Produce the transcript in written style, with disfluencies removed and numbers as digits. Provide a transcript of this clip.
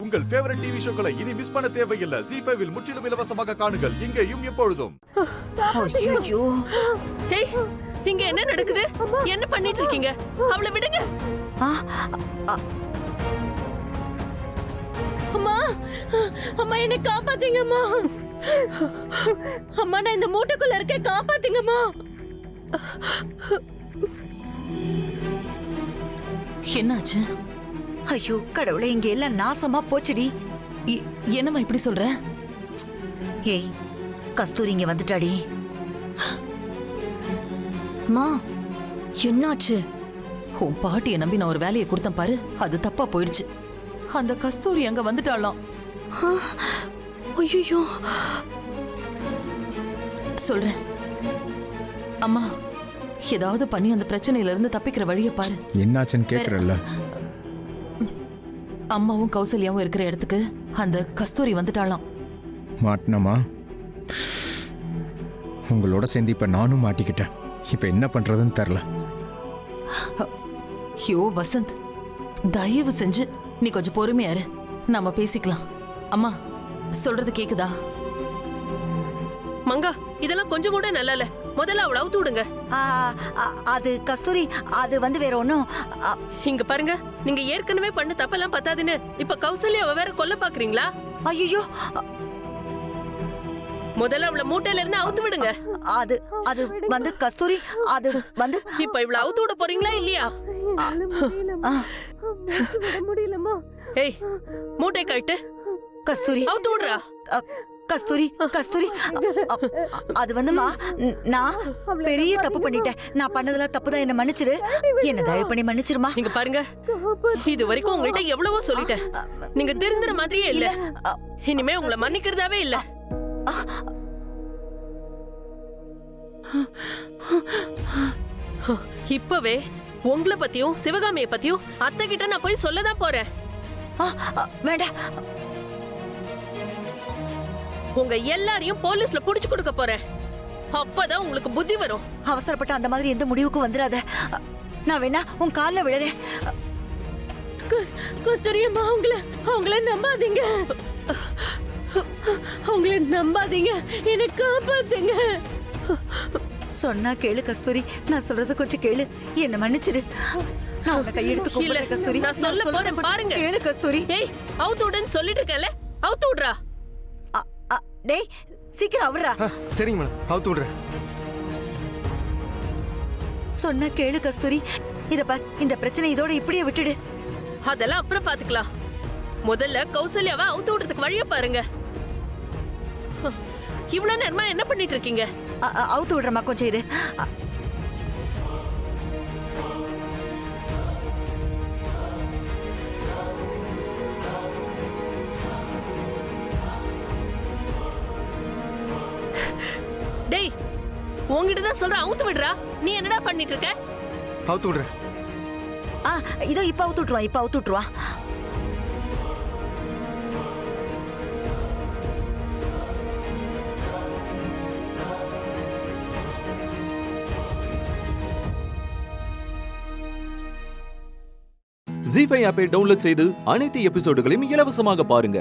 உங்கள் favourite TV ஷோக்களை இனி miss பண்ண தேவையில்லை. ஜீ5 இல் முற்றிலும் இலவசமாக காணுங்கள். இங்கேயும் எப்பொழுதும். ஐயோ, ஏய், இங்க என்ன நடக்குது? என்ன பண்ணிட்டு இருக்கீங்க? அவளை விடுங்க. அம்மா, அம்மா என்ன காப்பாத்துங்கம்மா. அம்மா, நான் இந்த மூட்டைக்குள்ள இருக்கேன், காப்பாத்துங்கம்மா. என்னாச்சு? ஐயோ கடவுளே, இங்க எல்லாம் நாசமா போச்சுடி. என்னம்மா இப்படி சொல்ற? ஏய், கஸ்தூரி இங்க வந்துட்டாடி. அம்மா, என்னாச்சு? உன் பாட்டியை நம்பி நான் ஒரு வேலையை கொடுத்தேன் பாரு, அது தப்பா போயிடுச்சு. அந்த கஸ்தூரி அங்க வந்துட்டாளாம். ஐயோ, சொல்றேன் அம்மா, ஏதாவது பண்ணி அந்த பிரச்சனையில இருந்து தப்பிக்கிற வழியை பாரு. என்னாச்சுன்னு கேக்குறல்ல. அம்மாவும் கௌசல்யாவும் இருக்கிற இடத்துக்கு அந்த கஸ்தூரி வந்துட்டாளாம். மாட்டினமா, உங்களோட சேர்ந்து இப்ப நானும் மாட்டிக்கிட்டேன். இப்ப என்ன பண்றதுன்னு தெரியல. ஐயோ வசந்த், தயவு செஞ்சு நீ கொஞ்சம் பொறுமையா இரு, நாம பேசிக்கலாம். அம்மா சொல்றது கேக்குதா? மங்கா, இதெல்லாம் கொஞ்சம் கூட நல்லா இல்ல. முதல்ல அவளை அவுத்து விடுங்க. அது கஸ்தூரி, அது வந்து வேற ஒண்ணும். இங்க பாருங்க, நீங்க ஏற்கனவே பண்ண தப்பெல்லாம் பத்தாதுன்னு இப்ப கௌசல்யாவை வேற கொல்ல பாக்குறீங்களா? ஐயோ, முதல்ல அவளை மூட்டையில இருந்து அவுத்து விடுங்க. அது அது வந்து கஸ்தூரி, அது வந்து இப்ப இவளை அவுத்து விட போறீங்களா இல்லையா? முடியலம்மா. ஏய், மூட்டை கட்டு. கஸ்தூரி, அவுத்து விடுறா. கஸ்தூரி, கஸ்தூரி, அது வந்துமா, நான் பெரிய தப்பு பண்ணிட்டேன். நான் பண்ணதெல்லாம் தப்புதான், என்ன மன்னிச்சிரு. என்ன தயவு பண்ணி மன்னிச்சிருமா. இங்க பாருங்க, இது வரைக்கும் உங்கள்ட்ட எவ்வளவோ சொல்லிட்டேன். நீங்க திருந்துற மாதிரியே இல்ல. இனிமே உங்களை மன்னிக்கிறதாவே இல்ல. இப்பவே உங்களை பத்தியும் சிவகாமிய பத்தியும் அத்தை கிட்ட நான் போய் சொல்லதான் போறேன். வேண்டாம், உங்க எல்லாரையும் போலீஸ்ல புடிச்சு கொடுக்க போறேன். அப்பதான் உங்களுக்கு புத்தி வரும். அவசரப்பட்ட அந்த மாதிரி எந்த முடிவுக்கும் வந்துடாத. நான் வேணா உன் கால்ல விழுறேன். கஸ்தூரி அம்மா, அவங்கள நம்பாதீங்க. அவங்கள நம்பாதீங்க, என்ன காப்பாத்துங்க. சொன்னா கேளு கஸ்தூரி, நான் சொல்றது கொஞ்சம் கேளு. என்ன மன்னிச்சிடு. நான் உன்னை கையெடுத்து கும்பிடுறேன் கஸ்தூரி. நான் சொல்ல போறேன் பாருங்க. கேளு கஸ்தூரி. ஏய், அவுத்து விடுன்னு சொல்லிட்டு இருக்கேன்ல, அவுத்து விடுறா. டேய், சீக்கிரம் அவர்றா. சரிங்க மேடம், அவுத்து விடுறேன். சொன்னா கேளு கஸ்தூரி. இத பார், இந்த பிரச்சனை இதோட இப்படியே விட்டுடு. அதெல்லாம் அப்புறம் பாத்துக்கலாம். முதல்ல கௌசல்யாவை அவுத்து விடுறதுக்கு வழிய பாருங்க. இவ்வளவு நேரமா என்ன பண்ணிட்டு இருக்கீங்க? அவுத்து விடுறமா, கொஞ்சம் இரு. டேய், உன்கிட்ட தான் சொல்ற, அவுத்து விடுறா. நீ என்னடா பண்ணிட்டு இருக்க? அவுத்து விடுறேன். இதோ இப்ப அவுத்து விட்டுருவா, இப்ப அவுத்து விட்டுருவா. ஜீ5 ஆப்பை டவுன்லோட் செய்து அனைத்து எபிசோடுகளையும் இலவசமாக பாருங்க.